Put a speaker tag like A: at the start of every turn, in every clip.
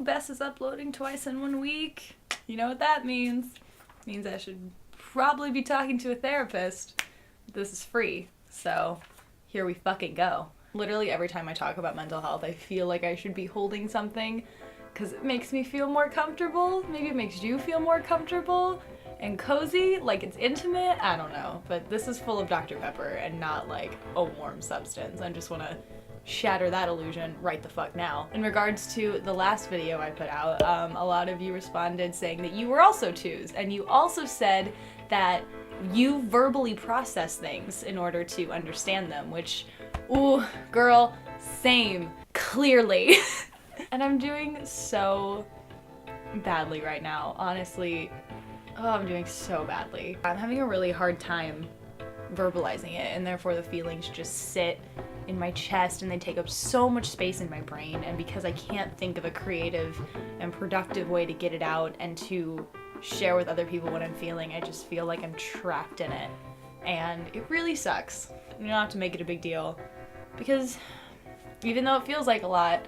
A: Bess is uploading twice in 1 week. You know what that means. It means I should probably be talking to a therapist. This is free, so here we fucking go. Literally every time I talk about mental health, I feel like I should be holding something because it makes me feel more comfortable. Maybe it makes you feel more comfortable and cozy, like it's intimate, I don't know. But this is full of Dr. Pepper and not like a warm substance. I just want to shatter that illusion right the fuck now. In regards to the last video I put out, a lot of you responded saying that you were also twos, and you also said that you verbally process things in order to understand them, which, ooh, girl, same, clearly. And I'm doing so badly right now, honestly. Oh, I'm doing so badly. I'm having a really hard time verbalizing it, and therefore the feelings just sit in my chest and they take up so much space in my brain, and because I can't think of a creative and productive way to get it out and to share with other people what I'm feeling, I just feel like I'm trapped in it, and it really sucks. You don't have to make it a big deal, because even though it feels like a lot,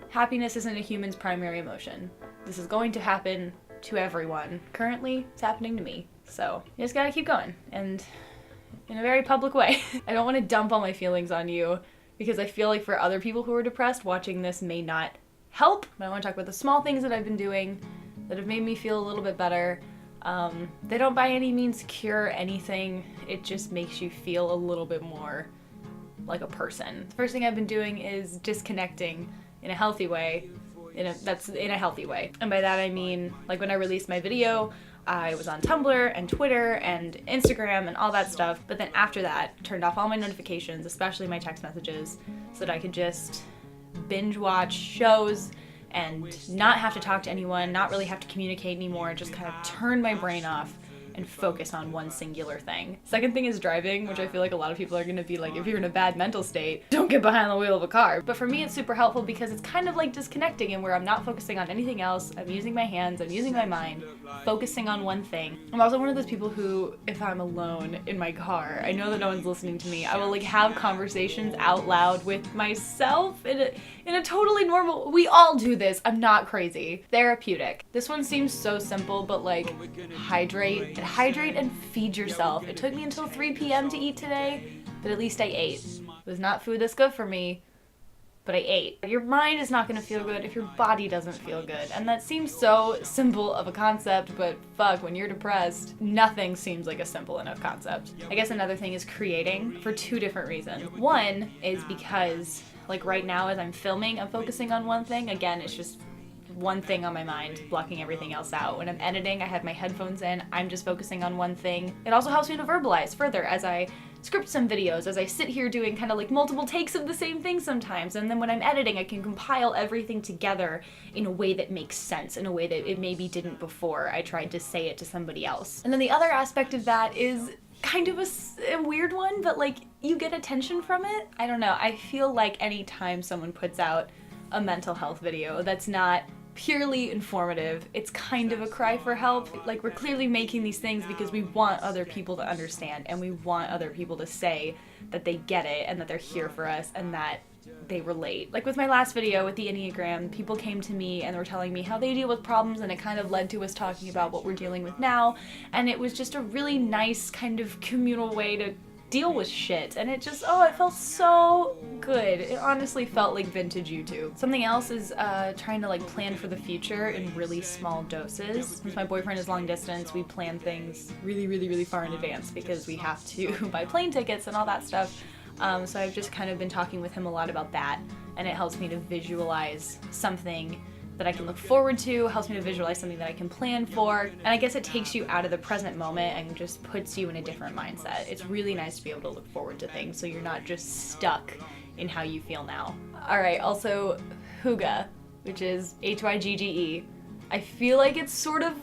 A: happiness isn't a human's primary emotion. This is going to happen to everyone. Currently, it's happening to me, so you just gotta keep going, and in a very public way. I don't want to dump all my feelings on you, because I feel like for other people who are depressed, watching this may not help, but I want to talk about the small things that I've been doing that have made me feel a little bit better. They don't by any means cure anything, it just makes you feel a little bit more like a person. The first thing I've been doing is disconnecting in a healthy way, that's in a healthy way. And by that I mean, like when I released my video, I was on Tumblr and Twitter and Instagram and all that stuff, but then after that, turned off all my notifications, especially my text messages, so that I could just binge watch shows and not have to talk to anyone, not really have to communicate anymore, just kind of turn my brain off and focus on one singular thing. Second thing is driving, which I feel like a lot of people are gonna be like, if you're in a bad mental state, don't get behind the wheel of a car. But for me, it's super helpful because it's kind of like disconnecting, and where I'm not focusing on anything else, I'm using my hands, I'm using my mind, focusing on one thing. I'm also one of those people who, if I'm alone in my car, I know that no one's listening to me, I will like have conversations out loud with myself in a totally normal, we all do this, I'm not crazy. Therapeutic. This one seems so simple, but like, hydrate and feed yourself. It took me until 3 p.m. to eat today, but at least I ate. It was not food that's good for me, but I ate. Your mind is not gonna feel good if your body doesn't feel good. And that seems so simple of a concept, but fuck, when you're depressed, nothing seems like a simple enough concept. I guess another thing is creating for 2 different reasons. One is because, like right now as I'm filming, I'm focusing on one thing. Again, it's just one thing on my mind, blocking everything else out. When I'm editing, I have my headphones in, I'm just focusing on one thing. It also helps me to verbalize further as I script some videos, as I sit here doing kind of like multiple takes of the same thing sometimes, and then when I'm editing, I can compile everything together in a way that makes sense, in a way that it maybe didn't before I tried to say it to somebody else. And then the other aspect of that is kind of a weird one, but like, you get attention from it. I don't know, I feel like anytime someone puts out a mental health video that's not purely informative, it's kind of a cry for help. Like, we're clearly making these things because we want other people to understand, and we want other people to say that they get it and that they're here for us and that they relate. Like with my last video with the Enneagram, people came to me and were telling me how they deal with problems, and it kind of led to us talking about what we're dealing with now, and it was just a really nice kind of communal way to deal with shit, and it just, oh, it felt so good. It honestly felt like vintage YouTube. Something else is trying to like plan for the future in really small doses. Since my boyfriend is long distance, we plan things really far in advance because we have to buy plane tickets and all that stuff. So I've just kind of been talking with him a lot about that, and it helps me to visualize something that I can look forward to, helps me to visualize something that I can plan for, and I guess it takes you out of the present moment and just puts you in a different mindset. It's really nice to be able to look forward to things so you're not just stuck in how you feel now. Alright, also HYGGE, which is HYGGE. I feel like it's sort of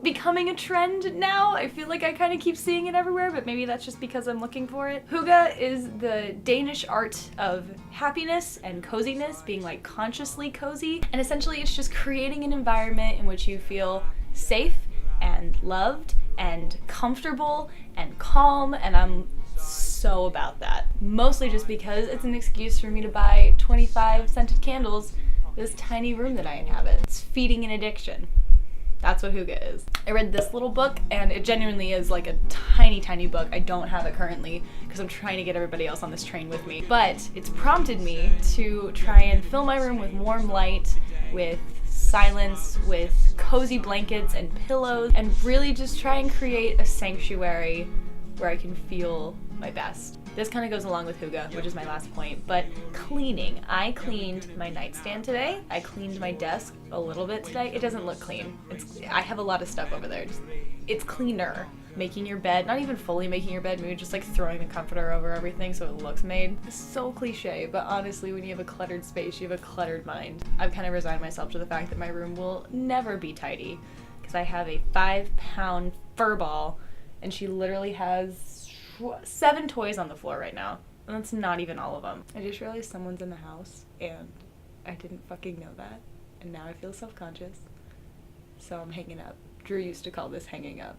A: becoming a trend now. I feel like I kind of keep seeing it everywhere, but maybe that's just because I'm looking for it. HYGGE is the Danish art of happiness and coziness, being like consciously cozy, and essentially it's just creating an environment in which you feel safe and loved and comfortable and calm, and I'm so about that. Mostly just because it's an excuse for me to buy 25 scented candles this tiny room that I inhabit. It's feeding an addiction. That's what HYGGE is. I read this little book, and it genuinely is like a tiny, tiny book. I don't have it currently because I'm trying to get everybody else on this train with me. But it's prompted me to try and fill my room with warm light, with silence, with cozy blankets and pillows, and really just try and create a sanctuary where I can feel my best. This kind of goes along with HYGGE, which is my last point, but cleaning. I cleaned my nightstand today. I cleaned my desk a little bit today. It doesn't look clean. I have a lot of stuff over there. It's cleaner. Making your bed, not even fully making your bed, maybe just like throwing the comforter over everything so it looks made. It's so cliche, but honestly, when you have a cluttered space, you have a cluttered mind. I've kind of resigned myself to the fact that my room will never be tidy because I have a 5-pound fur ball and she literally has 7 toys on the floor right now. And that's not even all of them. I just realized someone's in the house and I didn't fucking know that. And now I feel self-conscious. So I'm hanging up. Drew used to call this hanging up.